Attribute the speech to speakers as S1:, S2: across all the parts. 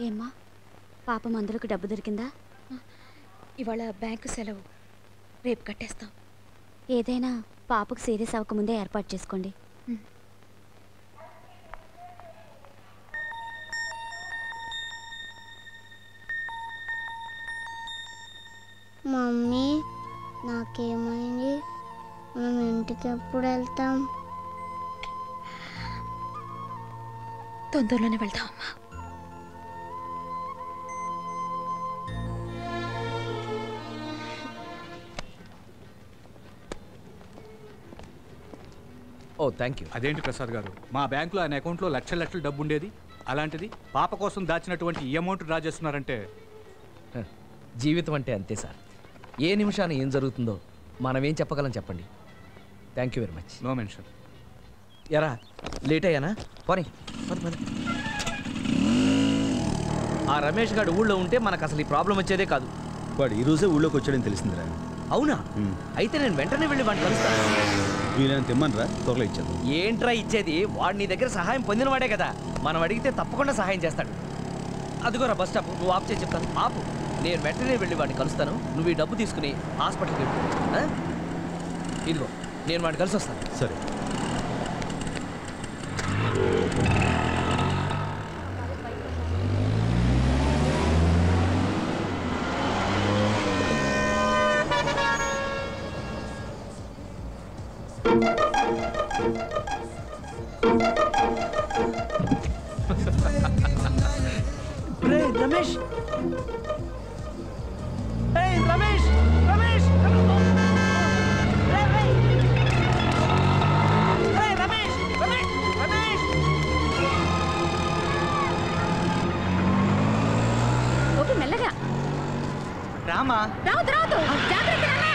S1: ఏమ్మా పాప మందులకు డబ్బు దొరికిందా?
S2: ఇవాళ బ్యాంకు సెలవు, రేపు కట్టేస్తాం.
S1: ఏదైనా పాపకు సీరియస్ అవ్వకముందే ఏర్పాటు చేసుకోండి.
S3: మమ్మీ నాకేమైంది? మనం ఇంటికి ఎప్పుడు వెళ్తాం?
S2: తొందరలోనే వెళ్తాం అమ్మా.
S4: ఓ థ్యాంక్ యూ.
S5: అదేంటి ప్రసాద్ గారు, మా బ్యాంకులో ఆయన అకౌంట్లో లక్షల లక్షల డబ్బు ఉండేది, అలాంటిది పాప కోసం దాచినటువంటి ఈ అమౌంట్ డ్రా చేస్తున్నారంటే?
S4: జీవితం అంటే అంతే సార్, ఏ నిమిషాన ఏం జరుగుతుందో మనం ఏం చెప్పగలం చెప్పండి. Thank you very much.
S5: No mention.
S4: ఎరా లేట్ అయ్యానా? పోనీ పని. ఆ రమేష్ గారు ఊళ్ళో ఉంటే మనకు అసలు ఈ ప్రాబ్లం వచ్చేదే కాదు.
S6: వాడు ఈరోజే ఊళ్ళోకి వచ్చాడని తెలిసిందిరా.
S4: అవునా? అయితే నేను వెంటనే వెళ్ళి వాడిని కలుస్తాను.
S6: వీళ్ళని తెమ్మనరా, త్వరలో ఇచ్చేద్దాం.
S4: ఏంట్రా ఇచ్చేది? వాడు నీ దగ్గర సహాయం పొందినవాడే కదా, మనం అడిగితే తప్పకుండా సహాయం చేస్తాడు. అదిగోరా బస్ స్టాప్, నువ్వు ఆపు చేసి చెప్తాను. ఆపు, నేను వెంటనే వెళ్ళి వాడిని కలుస్తాను. నువ్వు ఈ డబ్బు తీసుకుని హాస్పిటల్కి వెళ్ళు. ఇదిగో నేను వాడిని కలిసి వస్తాను.
S6: సరే.
S4: రమేష్, రమేష్, రమేష్,
S1: ఓకే మెల్లగా
S4: రామా.
S1: రావద్దు రావద్దు, జాగ్రత్త రామా.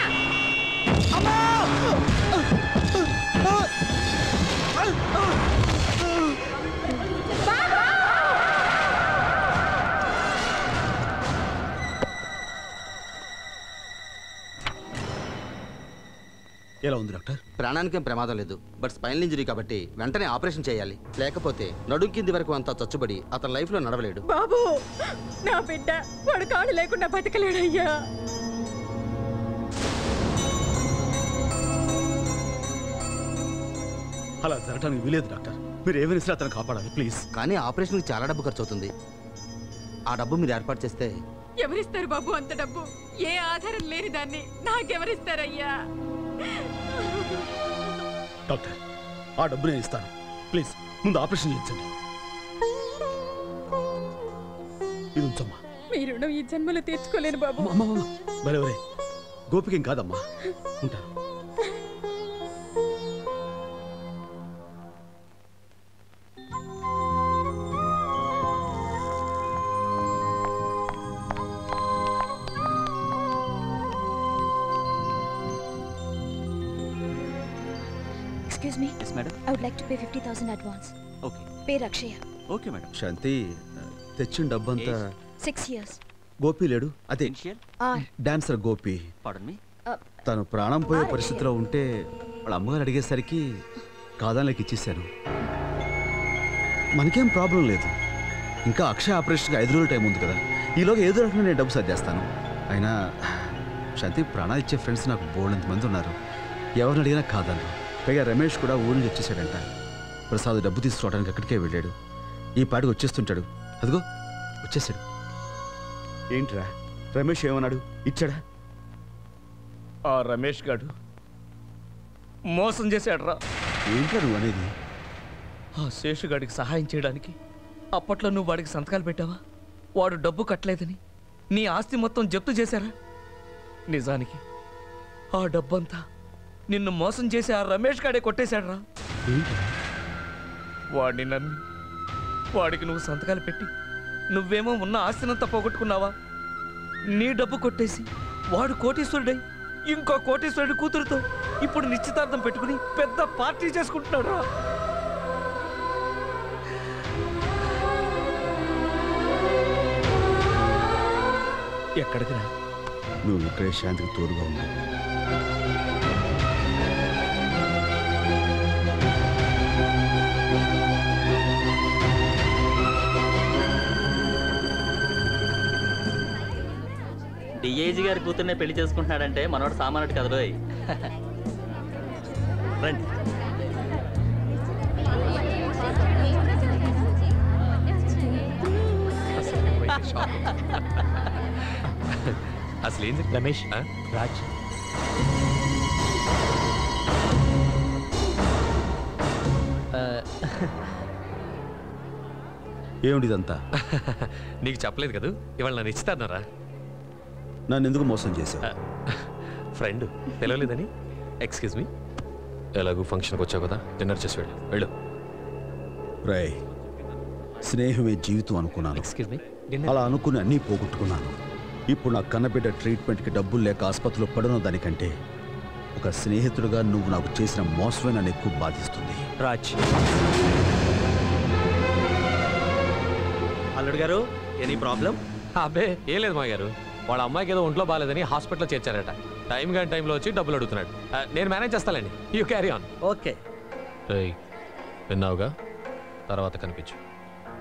S6: ఎలా ఉంది డాక్టర్?
S7: ప్రాణానికేం ప్రమాదం లేదు, బట్ స్పైనల్ ఇంజరీ కాబట్టి వెంటనే ఆపరేషన్ చేయాలి. లేకపోతే నడుం కింది వరకు అంతా చచ్చుబడి అతని లైఫ్ లో నడవలేడు.
S2: బాబు, నా బిడ్డ వాడు కాళ్ళు లేకుండా బతకలేడయ్యా.
S6: అలా జరగడానికి వీలేదు డాక్టర్. మీరు ఏమైనా సరే అతను కాపాడాలి ప్లీజ్.
S7: కానీ ఆపరేషన్కి చాలా డబ్బు ఖర్చు అవుతుంది. ఆ డబ్బు మీరు ఏర్పాటు చేస్తే.
S2: ఎవరిస్తారు బాబు అంత డబ్బు? ఏ ఆధారం లేని దాన్ని నాకెవరిస్తారయ్యా?
S6: డాక్టర్, ఆ డబ్బు నేను ఇస్తాను, ప్లీజ్ ముందు ఆపరేషన్ చేయించండి. ఇది ఉంచమ్మా.
S2: మీ రుణం ఈ జన్మలో తీర్చుకోలేను బాబు.
S6: బరే గోపికేం కాదమ్మా, ఉంటాను.
S2: Excuse me.
S8: Yes, madam.
S2: I would like to pay 50,000 advance.
S8: Okay.
S2: Pay Rakshaya.
S8: Okay, madam.
S6: శాంతి, తెచ్చిన డబ్బంతా
S2: 6 years.
S6: గోపి లేడు, అదే డాన్సర్ గోపి.
S8: Pardon me.
S6: తను ప్రాణం పోయే పరిస్థితిలో ఉంటే వాళ్ళ అమ్మగారు అడిగేసరికి కాదానికి ఇచ్చేసాను. మనకేం ప్రాబ్లం లేదు, ఇంకా అక్షయ ఆపరేషన్కి 5 రోజులు టైం ఉంది కదా, ఈలోగా ఏదో రకంగా నేను డబ్బు సర్దేస్తాను. అయినా శాంతి, ప్రాణాలు ఇచ్చే ఫ్రెండ్స్ నాకు బోల్డంత మంది ఉన్నారు, ఎవరిని అడిగినా కాదన్నారు. పైగా రమేష్ కూడా ఊరి నుంచి వచ్చేసాడంట. ప్రసాద్ డబ్బు తీసుకురావడానికి అక్కడికే వెళ్ళాడు. ఈ పాటికి వచ్చేస్తుంటాడు. అదిగో వచ్చేసాడు. ఏంట్రా రమేష్ ఏమన్నాడు? ఇచ్చాడా?
S4: ఆ రమేష్ గాడు మోసం చేశాడు రా.
S6: ఏంట్రా నువ్వు అనేది?
S4: ఆ శేషుగాడికి సహాయం చేయడానికి అప్పట్లో నువ్వు వాడికి సంతకాలు పెట్టావా? వాడు డబ్బు కట్టలేదని నీ ఆస్తి మొత్తం జప్తు చేశారా? నిజానికి ఆ డబ్బంతా నిన్ను మోసం చేసి ఆ రమేష్ గాడే కొట్టేశాడు రా. వాడిని నమ్మి వాడికి నువ్వు సంతకాలు పెట్టి నువ్వేమో ఉన్న ఆస్తినంతా పోగొట్టుకున్నావా? నీ డబ్బు కొట్టేసి వాడు కోటీశ్వరుడై ఇంకో కోటీశ్వరుడి కూతురుతో ఇప్పుడు నిశ్చితార్థం పెట్టుకుని పెద్ద పార్టీ చేసుకుంటున్నాడు రా. ఎక్కడికి రా?
S6: నువ్వు ఇక్కడే శాంతికి తోడుగా ఉన్నావు.
S8: డిఐజీ గారి కూతుర్నే పెళ్లి చేసుకుంటున్నాడంటే మనోడు సామాన్యుడు కదలోయ్. రండి.
S9: అసలు ఏంది రమేష్? రాజ్
S6: ఏమిటిదంతా?
S9: నీకు చెప్పలేదు కదా ఇవాళ నన్ను ఇస్తారా?
S6: నన్ను ఎందుకు మోసం చేశావు?
S9: ఫ్రెండ్ తెలవలేదని. ఎక్స్క్యూజ్ మీ, ఎలాగూ ఫంక్షన్కి వచ్చావు కదా, డిన్నర్ చేసి వెళ్ళు.
S6: రై, స్నేహమే జీవితం అనుకున్నాను.
S9: ఎక్స్క్యూజ్ మీ,
S6: అలా అనుకుని అన్నీ పోగొట్టుకున్నాను. ఇప్పుడు నా కన్నబిడ్డ ట్రీట్మెంట్కి డబ్బులు లేక ఆసుపత్రిలో పడిన దానికంటే ఒక స్నేహితుడిగా నువ్వు నాకు చేసిన మోసమే నన్ను ఎక్కువ బాధిస్తుంది.
S9: రాజ్,
S4: అల్లుడు గారు, ఎనీ ప్రాబ్లం?
S9: అబ్బే ఏం లేదు మా గారు, వాళ్ళ అమ్మాయికి ఏదో ఒంట్లో బాగాలేదని హాస్పిటల్లో చేర్చారట. టైంలో వచ్చి డబ్బులు అడుగుతున్నాడు. నేను మేనేజ్ చేస్తానండి, యూ క్యారీ ఆన్.
S4: ఓకే.
S9: విన్నావుగా, తర్వాత కనిపించు.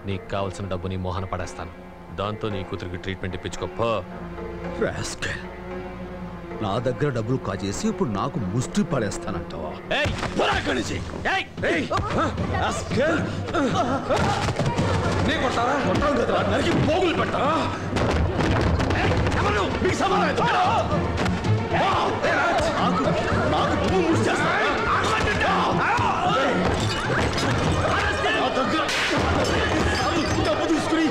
S9: నీకు కావాల్సిన డబ్బు నీ మోహన పడేస్తాను. దాంతో నీ కూతురికి ట్రీట్మెంట్ ఇప్పించుకోపో.
S6: నా దగ్గర డబ్బులు కాజేసి ఇప్పుడు నాకు ముష్టి పడేస్తానంటావా? పోగులు పెట్టా. డబ్బు తీసుకుని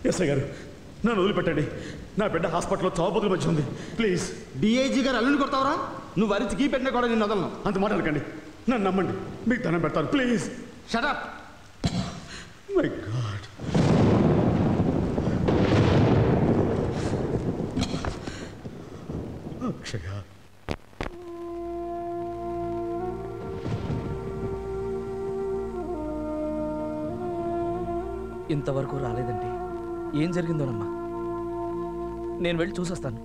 S6: ఎస్ఐ గారు, నన్ను వదిలిపెట్టండి. నా బిడ్డ హాస్పిటల్లో చావుబతుల మధ్య ఉంది. ప్లీజ్.
S7: డిఐజీ గారు అల్లుని కొడతావరా? నువ్వు అరిచి గీ పెట్టినా కూడా నేను వదలను.
S6: అంత మాట అనకండి. నన్ను నమ్మండి, మీకు దండం పెడతాను. Please
S7: shut up.
S6: My God. Akshaya,
S4: ఇంతవరకు రాలేదంటే ఏం జరిగిందోనమ్మా? నేను వెళ్ళి చూసొస్తాను.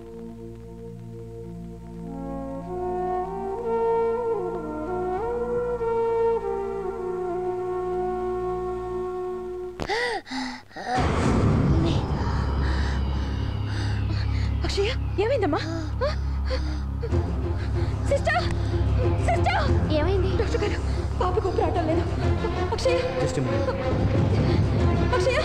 S2: అక్షయ, ఏమైందమ్మా? సిస్టర్, సిస్టర్,
S3: ఏమైంది?
S2: డాక్టర్ గారు, పాపకు ఊపిరి ఆడటం లేదు. అక్షయ,
S4: జస్ట్
S2: అక్షయ.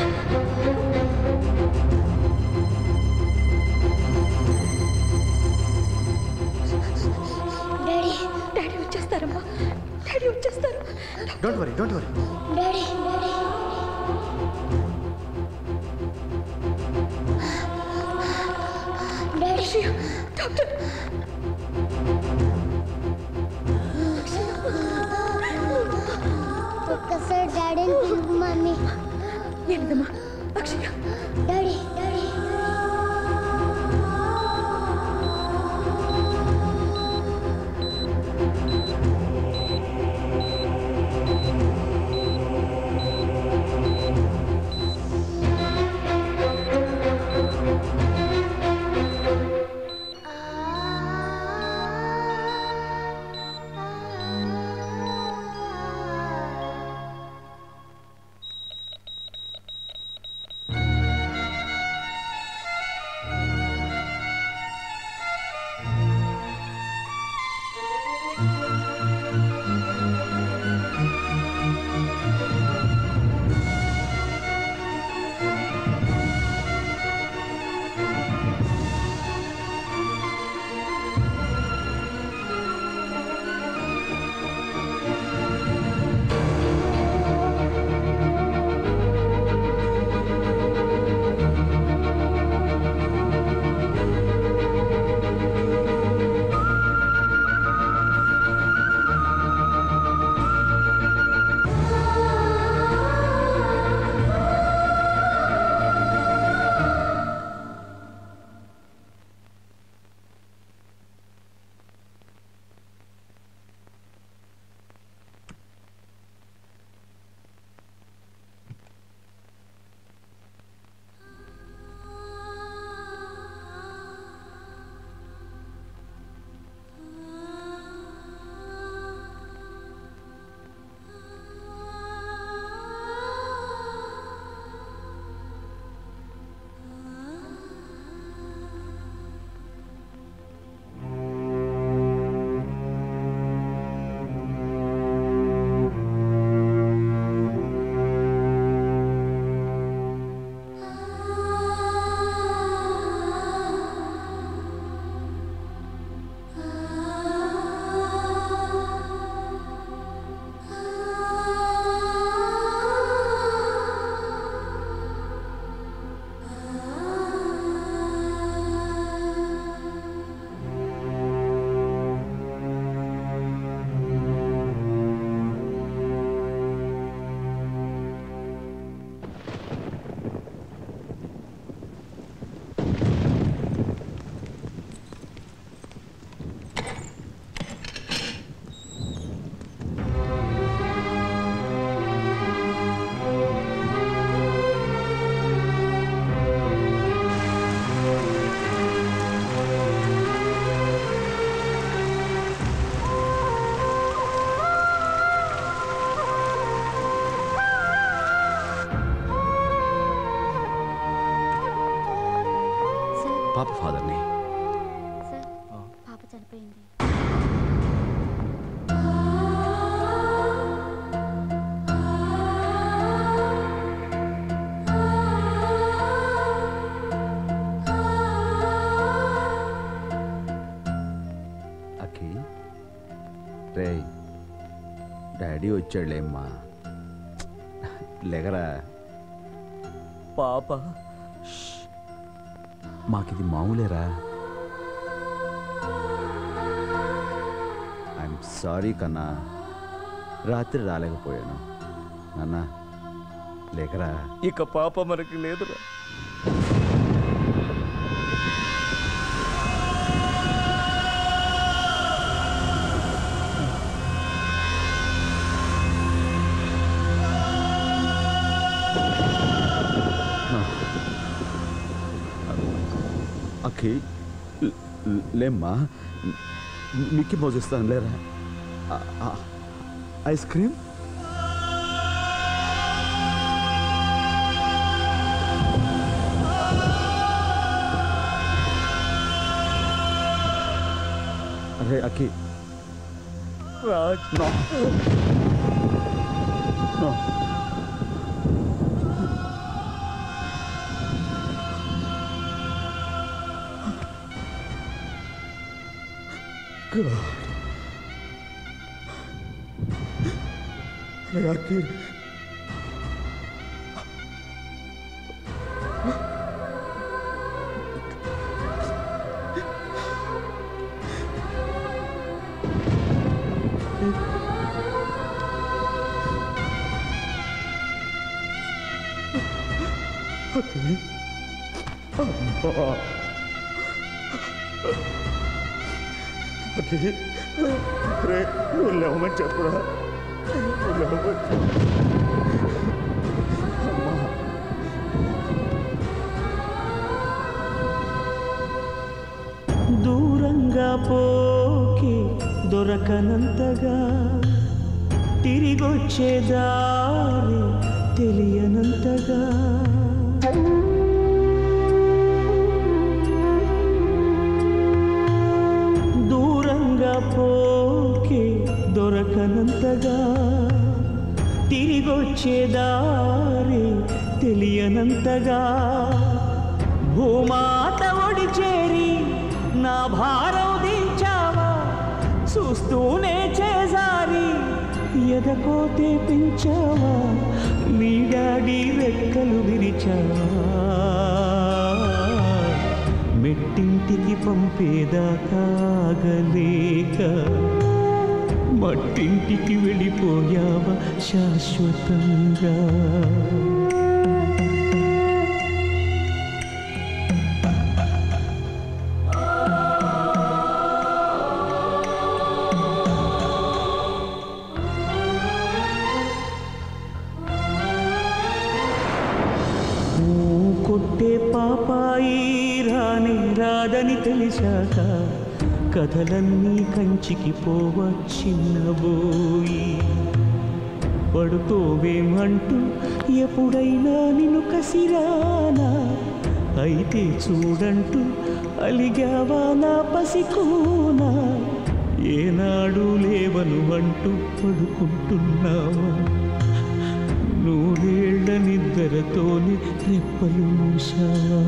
S3: డాడీ,
S2: డాడీ వచ్చేస్తారమ్మా, డాడీ వచ్చేస్తారు.
S6: Don't worry, don't worry.
S3: Daddy, daddy.
S2: Daddy, doctor.
S3: ఒక్కసారి డాడీని పిలుపు మమ్మీ.
S2: ఏంటమ్మా? అక్షయ,
S3: డాడీ, డాడీ.
S6: పాప ఫాదర్ని.
S1: సార్ పాప చనిపోయింది.
S6: అఖి రే డాడీ వచ్చాడులేమ్మా, లేగరా.
S4: పాప
S6: మాకిది మామూలేరా. ఐఎమ్ సారీ కన్నా, రాత్రి రాలేకపోయాను. నాన్న లేకరా.
S4: ఇక పాప మనకి లేదురా.
S6: అఖి లేమ్మా, మిక్కీ మౌజ్ ఇస్తాను లేరా. ఐస్ క్రీమ్ అరే Akhi.
S4: Raj
S6: no no. Rocky. రే నువ్వు లేవమని చెప్పురా.
S10: దూరంగా పోకి దొరకనంతగా, తిరిగొచ్చే దారి తెలియనంతగా, దూరంగా పోకి దొరకనంతగా, తిరిగొచ్చే దారి తెలియనంతగా, భూమాత ఒడి చేరి నా భారం దించావా, చూస్తూనే చేజారి ఎదకోతే పెంచావా, నీ డాడీ రెక్కలు విరిచావా, మెట్టింటికి పంపేదాకాగలేక మట్టింటికి వెళ్ళిపోయావా శాశ్వతంగా. కొట్టే పాపాయి రాని రాదని తెలిసాక, కథలన్నీ కంచికి పోవచ్చిన్నబోయి, పడుకోవేమంటూ ఎప్పుడైనా నిన్ను కసిరానా, అయితే చూడంటూ అలిగావా నా పసికోనా, ఏనాడు లేవను అంటూ పడుకుంటున్నావా, నూరేళ్ల నిద్రతోనే రెప్పలు మూసావా.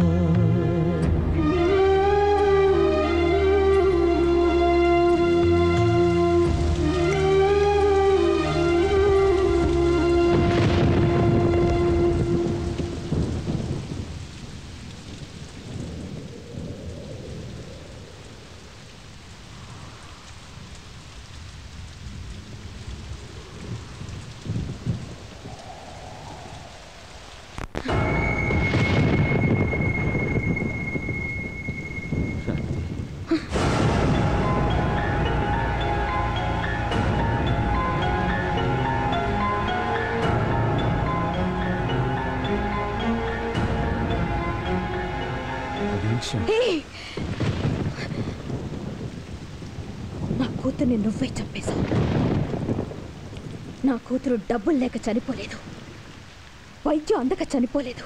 S1: నా కూతుర్ని నువ్వే చంపేశావు. నా కూతురు డబ్బులు లేక చనిపోలేదు, వైద్యం అందక చనిపోలేదు,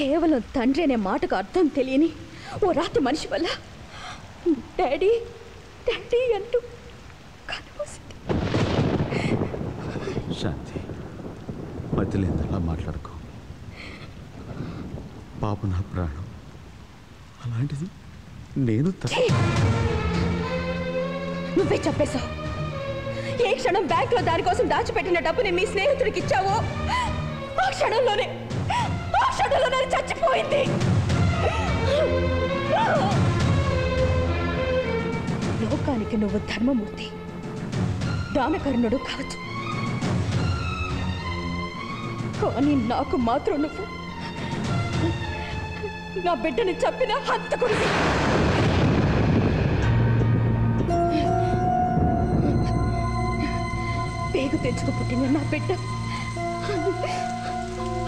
S2: కేవలం తండ్రి అనే మాటకు అర్థం తెలియని ఓ రాతి మనిషి వల్ల డాడీ డాడీ అంటూ కనుమూసింది.
S6: శాంతి, మధ్యలో ఎందులా మాట్లాడుకో. పాప నా ప్రాణం. అలాంటిది నేను
S2: నువ్వే చెప్పేశావు. ఏ క్షణం బ్యాంకులో దానికోసం దాచిపెట్టిన డబ్బుని మీ స్నేహితుడికి ఇచ్చావో ఆ క్షణంలోనే చచ్చిపోయింది. లోకానికి నువ్వు ధర్మమూర్తి, దానకరుణుడు కావచ్చు, కానీ నాకు మాత్రం నువ్వు నా బిడ్డని చంపిన హంతకుడివి. పేగు తెచ్చుకు పుట్టిన నా బిడ్డ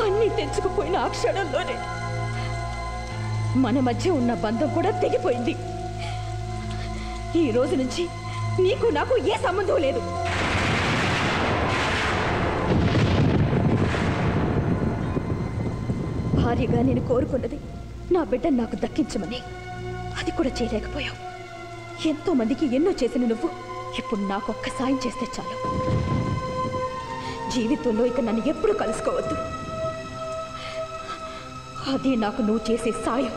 S2: అన్నీ తెచ్చుకుపోయిన ఆ క్షణంలోనే మన మధ్య ఉన్న బంధం కూడా తెగిపోయింది. ఈ రోజు నుంచి నీకు నాకు ఏ సంబంధం లేదు. భార్యగా నేను కోరుకున్నది నా బిడ్డను నాకు దక్కించమని. అది కూడా చేయలేకపోయావు. ఎంతో మందికి ఎన్నో చేసిన నువ్వు ఇప్పుడు నాకు ఒక్క సాయం చేస్తే చాలు. జీవితంలో ఇక నన్ను ఎప్పుడు కలుసుకోవద్దు. అది నాకు నువ్వు చేసే సాయం.